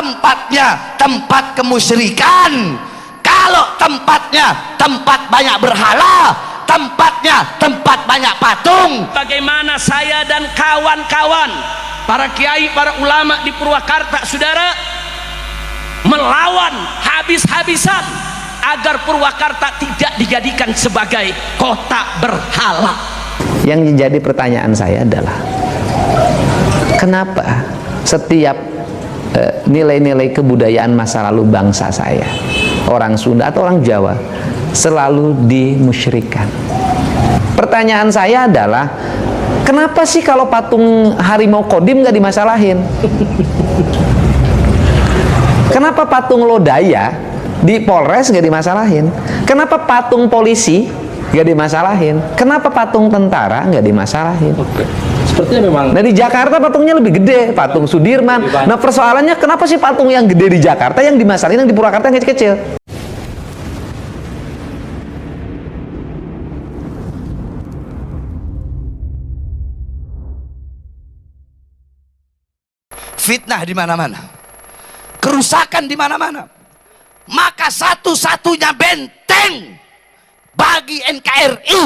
tempatnya tempat kemusyrikan, kalau tempatnya tempat banyak berhala, tempatnya tempat banyak patung. Bagaimana saya dan kawan-kawan para kiai, para ulama di Purwakarta, saudara, melawan habis-habisan agar Purwakarta tidak dijadikan sebagai kota berhala. Yang jadi pertanyaan saya adalah, kenapa setiap nilai-nilai kebudayaan masa lalu bangsa saya, orang Sunda atau orang Jawa, selalu dimusyrikan? Pertanyaan saya adalah, kenapa sih kalau patung harimau kodim nggak dimasalahin? Kenapa patung lodaya di Polres nggak dimasalahin? Kenapa patung polisi nggak dimasalahin? Kenapa patung tentara nggak dimasalahin? Sepertinya memang. Nah, di Jakarta patungnya lebih gede, patung Sudirman. Nah, persoalannya kenapa sih patung yang gede di Jakarta yang dimasalahin, yang di Purwakarta yang kecil-kecil? Fitnah di mana-mana, kerusakan di mana-mana. Maka satu-satunya benteng bagi NKRI,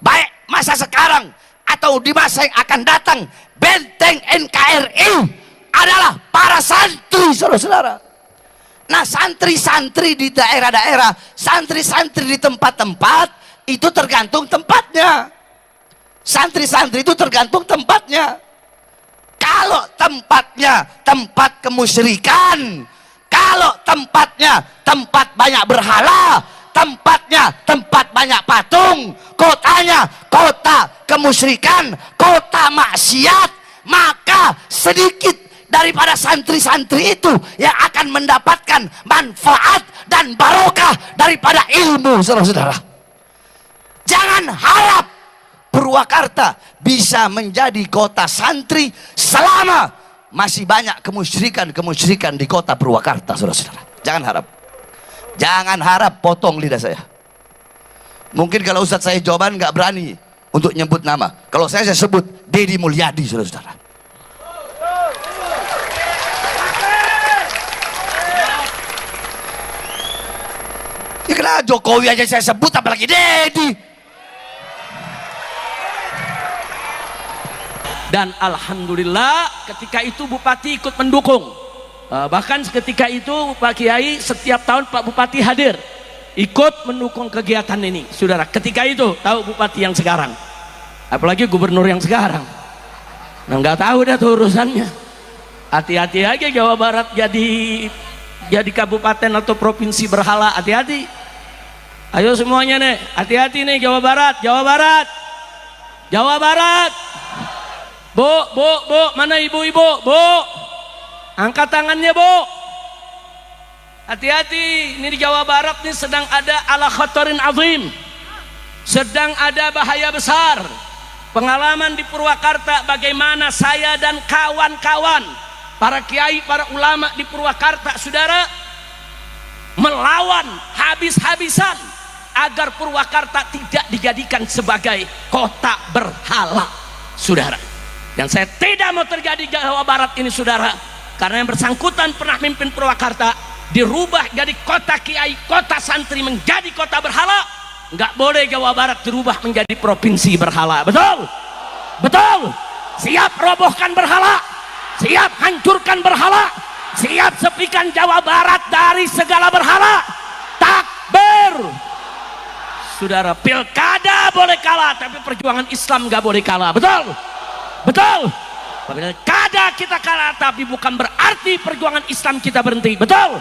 baik masa sekarang atau di masa yang akan datang, benteng NKRI adalah para santri, saudara-saudara. Nah, santri-santri di daerah-daerah, santri-santri di tempat-tempat, itu tergantung tempatnya. Santri-santri itu tergantung tempatnya. Kalau tempatnya tempat kemusyrikan, kalau tempatnya tempat banyak berhala, tempatnya tempat banyak patung, kotanya kota kemusyrikan, kota maksiat, maka sedikit daripada santri-santri itu yang akan mendapatkan manfaat dan barokah daripada ilmu, saudara-saudara. Jangan harap Purwakarta bisa menjadi kota santri selama masih banyak kemusyrikan di kota Purwakarta, saudara-saudara. Jangan harap. Jangan harap, potong lidah saya. Mungkin kalau Ustadz saya jawaban nggak berani untuk nyebut nama. Kalau saya sebut Deddy Mulyadi, saudara-saudara. Ya kenapa Jokowi aja saya sebut, apalagi Deddy? Dan alhamdulillah ketika itu Bupati ikut mendukung. Bahkan ketika itu Pak Kiai setiap tahun Pak Bupati hadir ikut mendukung kegiatan ini, saudara. Ketika itu tahu Bupati yang sekarang, apalagi Gubernur yang sekarang, nah, nggak tahu dah tuh urusannya. Hati-hati aja Jawa Barat jadi kabupaten atau provinsi berhala, hati-hati. Ayo semuanya nih, hati-hati nih Jawa Barat, Jawa Barat, Jawa Barat. Bu, mana ibu-ibu? Bu, angkat tangannya, Bu. Hati-hati, ini di Jawa Barat nih sedang ada ala khatarin azim, sedang ada bahaya besar. Pengalaman di Purwakarta, bagaimana saya dan kawan-kawan para kiai, para ulama di Purwakarta, saudara, melawan habis-habisan agar Purwakarta tidak dijadikan sebagai kota berhala, saudara. Dan saya tidak mau terjadi Jawa Barat ini, saudara, karena yang bersangkutan pernah mimpin Purwakarta dirubah jadi kota kiai, kota santri, menjadi kota berhala. Nggak boleh Jawa Barat dirubah menjadi provinsi berhala. Betul? Betul? Siap robohkan berhala, siap hancurkan berhala, siap sepikan Jawa Barat dari segala berhala. Takbir. Saudara, pilkada boleh kalah, tapi perjuangan Islam nggak boleh kalah. Betul? Betul? Pilkada kita kalah, tapi bukan berarti perjuangan Islam kita berhenti. Betul?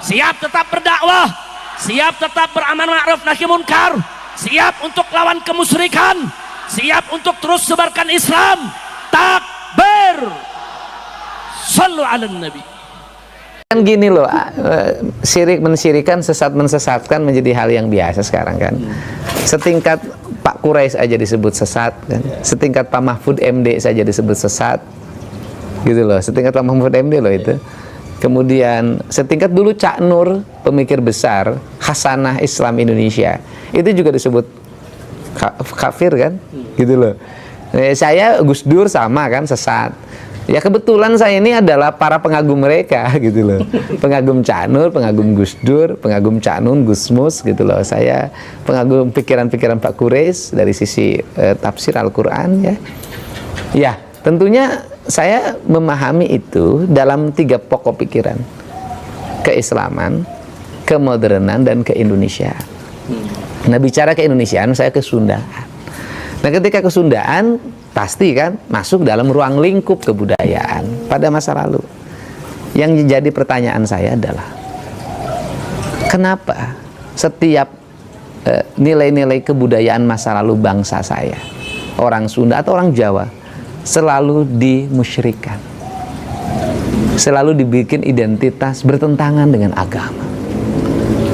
Siap tetap berdakwah, siap tetap beramal ma'ruf nahi munkar, siap untuk lawan kemusyrikan, siap untuk terus sebarkan Islam. Takbir. Sallu ala nabi. Kan gini loh, syirik mensyirikan, sesat mensesatkan menjadi hal yang biasa sekarang kan. Setingkat Pak Quraisy aja disebut sesat kan. Setingkat Pak Mahfud MD saja disebut sesat. Gitu loh, setingkat Pak Mahfud MD loh itu. Kemudian setingkat dulu Cak Nur, pemikir besar Hasanah Islam Indonesia, itu juga disebut kafir kan. Gitu loh. Saya Gus Dur sama kan, sesat. Ya kebetulan saya ini adalah para pengagum mereka gitu loh. Pengagum Cak Nur, pengagum Gus Dur, pengagum Cak Nun, Gus Mus gitu loh. Saya pengagum pikiran-pikiran Pak Quraisy dari sisi tafsir Al-Qur'an ya. Ya, tentunya saya memahami itu dalam 3 pokok pikiran. Keislaman, kemodernan, dan keindonesiaan. Nah, bicara keindonesiaan, saya ke Sundaan. Nah, ketika ke Sundaan, pasti kan masuk dalam ruang lingkup kebudayaan pada masa lalu. Yang jadi pertanyaan saya adalah, kenapa setiap nilai-nilai kebudayaan masa lalu bangsa saya, orang Sunda atau orang Jawa, selalu dimusyrikan, selalu dibikin identitas bertentangan dengan agama?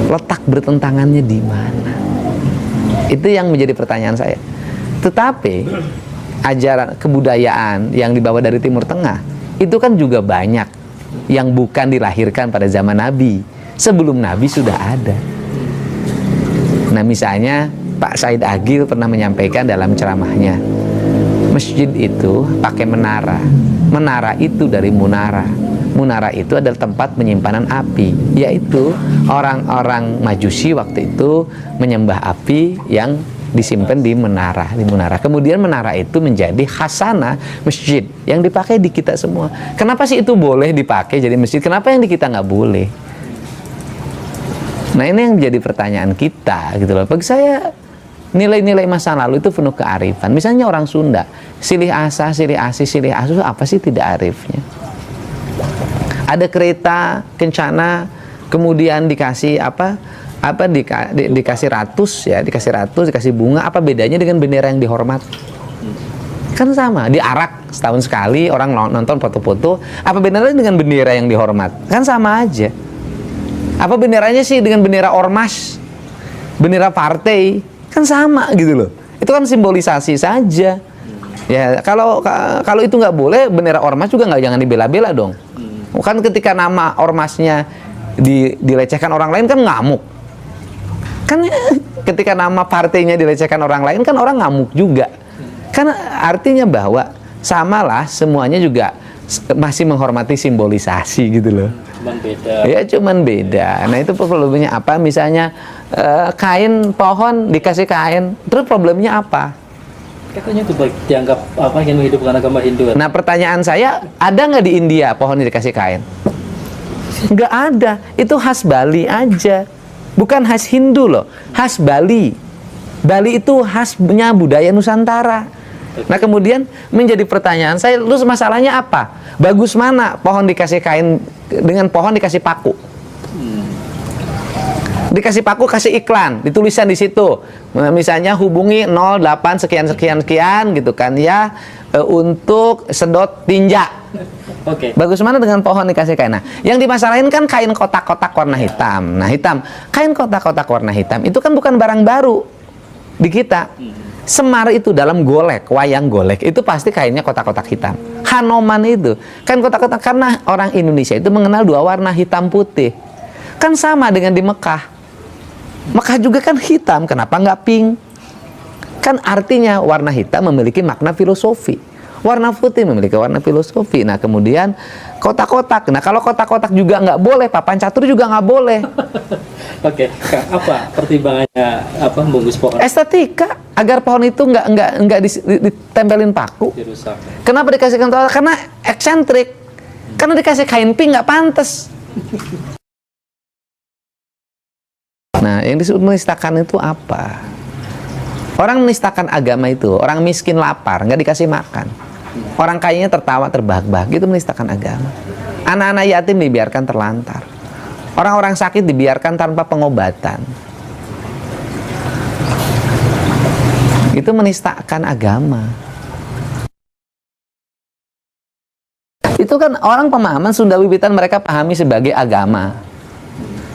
Letak bertentangannya di mana? Itu yang menjadi pertanyaan saya. Tetapi ajaran kebudayaan yang dibawa dari Timur Tengah itu kan juga banyak yang bukan dilahirkan pada zaman Nabi. Sebelum Nabi sudah ada. Nah, misalnya Pak Said Agil pernah menyampaikan dalam ceramahnya, masjid itu pakai menara. Menara itu dari munara. Munara itu adalah tempat penyimpanan api, yaitu orang-orang Majusi waktu itu menyembah api yang disimpan di menara, Kemudian menara itu menjadi khasanah masjid yang dipakai di kita semua. Kenapa sih itu boleh dipakai jadi masjid? Kenapa yang di kita nggak boleh? Nah, ini yang menjadi pertanyaan kita gitu loh. Bagi saya nilai-nilai masa lalu itu penuh kearifan. Misalnya orang Sunda, silih asa, silih asi, silih asu, apa sih tidak arifnya? Ada kereta kencana, kemudian dikasih dikasih ratus, dikasih bunga. Apa bedanya dengan bendera yang dihormat? Kan sama, diarak setahun sekali, orang nonton foto-foto. Apa benderanya dengan bendera yang dihormat? Kan sama aja. Apa benderanya sih dengan bendera ormas, bendera partai? Kan sama gitu loh. Itu kan simbolisasi saja. Ya, kalau itu nggak boleh, bendera ormas juga jangan dibela-bela dong. Kan ketika nama ormasnya dilecehkan orang lain kan ngamuk. Kan ketika nama partainya dilecehkan orang lain kan orang ngamuk juga. Kan artinya bahwa samalah semuanya juga masih menghormati simbolisasi gitu loh. Cuman beda. Ya cuman beda. Nah, itu problemnya apa? Misalnya kain pohon dikasih kain, terus problemnya apa? Katanya itu baik dianggap yang menghidupkan agama Hindu. Nah, pertanyaan saya, ada nggak di India pohon dikasih kain? Nggak ada. Itu khas Bali aja. Bukan khas Hindu loh, khas Bali. Bali itu khasnya budaya Nusantara. Nah, kemudian menjadi pertanyaan saya, lu masalahnya apa? Bagus mana pohon dikasih kain dengan pohon dikasih paku? Dikasih paku, kasih iklan, ditulisan di situ. Misalnya hubungi 08 sekian gitu kan ya, untuk sedot tinja. Oke. Bagus mana dengan pohon dikasih kain? Nah, yang dimasalahin kan kain kotak-kotak warna hitam. Nah, kain kotak-kotak warna hitam itu kan bukan barang baru di kita. Semar itu dalam golek, wayang golek itu pasti kainnya kotak-kotak hitam. Hanoman itu kan kotak-kotak, karena orang Indonesia itu mengenal 2 warna hitam putih. Kan sama dengan di Mekah. Mekah juga kan hitam, kenapa nggak pink? Kan artinya warna hitam memiliki makna filosofi, warna putih memiliki warna filosofi. Nah, kemudian kotak-kotak. Nah, kalau kotak-kotak juga nggak boleh, papan catur juga nggak boleh. Oke, Kak, apa pertimbangannya membungkus pohon? Estetika, agar pohon itu nggak ditempelin paku. Dirusak. Kenapa dikasih kain kotak? Karena eksentrik. Karena dikasih kain pink nggak pantas. Nah, yang disebut menistakan itu apa? Orang menistakan agama itu, orang miskin lapar, nggak dikasih makan. Orang kayanya tertawa terbahak-bahak, itu menistakan agama. Anak-anak yatim dibiarkan terlantar. Orang-orang sakit dibiarkan tanpa pengobatan. Itu menistakan agama. Itu kan orang pemahaman Sunda Wiwitan mereka pahami sebagai agama.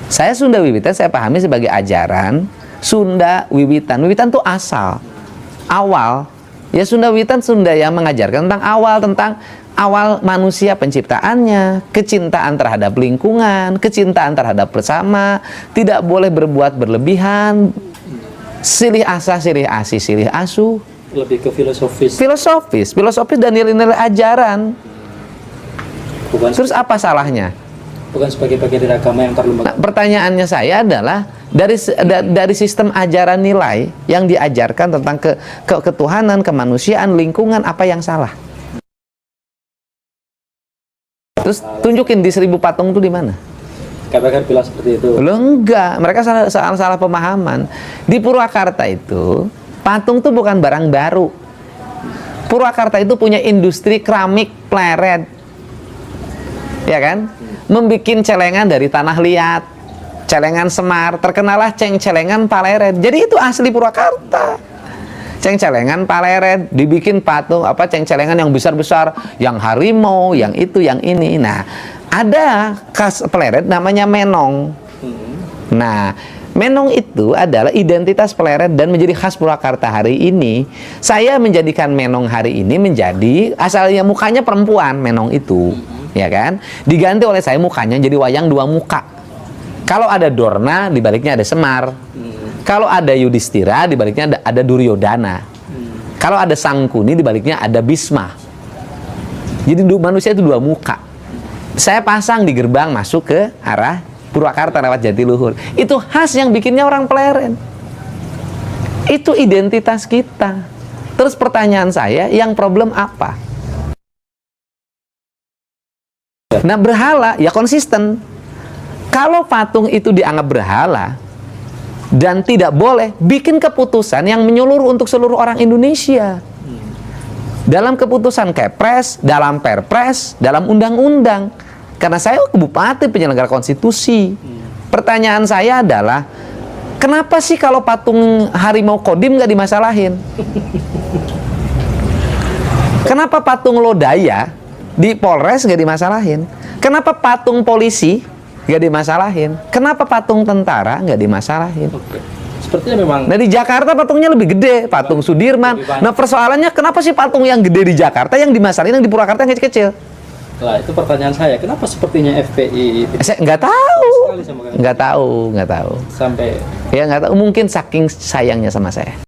Saya Sunda Wiwitan saya pahami sebagai ajaran Sunda Wiwitan. Wiwitan itu asal, awal. Ya, Sunda Wiwitan Sunda yang mengajarkan tentang awal manusia penciptaannya, kecintaan terhadap lingkungan, kecintaan terhadap bersama, tidak boleh berbuat berlebihan, silih asa, silih asi, silih asu. Lebih ke filosofis. Filosofis dan nilai-nilai ajaran. Bukan, Terus apa salahnya? bukan sebagai bagian dari agama yang terlembaga. Nah, pertanyaannya saya adalah dari sistem ajaran nilai yang diajarkan tentang ketuhanan, kemanusiaan, lingkungan, apa yang salah? Terus tunjukin di 1000 patung itu di mana? KPK bilang seperti itu. Loh enggak, mereka salah pemahaman. Di Purwakarta itu patung itu bukan barang baru. Purwakarta itu punya industri keramik pleret, ya kan? Membikin celengan dari tanah liat, celengan semar, terkenalah celengan Paleret. Jadi itu asli Purwakarta. Celengan Paleret, dibikin patung apa celengan yang besar-besar, yang harimau, yang itu, yang ini. Nah, ada khas Paleret namanya menong. Nah, menong itu adalah identitas Paleret dan menjadi khas Purwakarta hari ini. Saya menjadikan menong hari ini menjadi asalnya mukanya perempuan, menong itu. Ya kan, diganti oleh saya mukanya jadi wayang 2 muka. Kalau ada Dorna, di baliknya ada Semar. Kalau ada Yudhistira, di baliknya ada Duryodhana. Kalau ada Sangkuni, di baliknya ada Bisma. Jadi manusia itu 2 muka. Saya pasang di gerbang masuk ke arah Purwakarta lewat Jatiluhur. Itu khas yang bikinnya orang Pleret. Itu identitas kita. Terus pertanyaan saya, yang problem apa? Nah, berhala ya konsisten. Kalau patung itu dianggap berhala dan tidak boleh, bikin keputusan yang menyeluruh untuk seluruh orang Indonesia. Dalam keputusan Kepres, dalam Perpres, dalam undang-undang. Karena saya bupati penyelenggara konstitusi. Pertanyaan saya adalah, kenapa sih kalau patung harimau Kodim nggak dimasalahin? Kenapa patung Lodaya di Polres nggak dimasalahin? Kenapa patung polisi nggak dimasalahin? Kenapa patung tentara nggak dimasalahin? Oke. Sepertinya memang. Nah, di Jakarta patungnya lebih gede, patung Sudirman. Nah, persoalannya kenapa sih patung yang gede di Jakarta yang dimasalahin, yang di Purwakarta yang kecil-kecil? Nah, itu pertanyaan saya. Kenapa sepertinya FPI Saya nggak tahu, sekali sama kalian? nggak tahu. Sampai Ya nggak tahu. Mungkin saking sayangnya sama saya.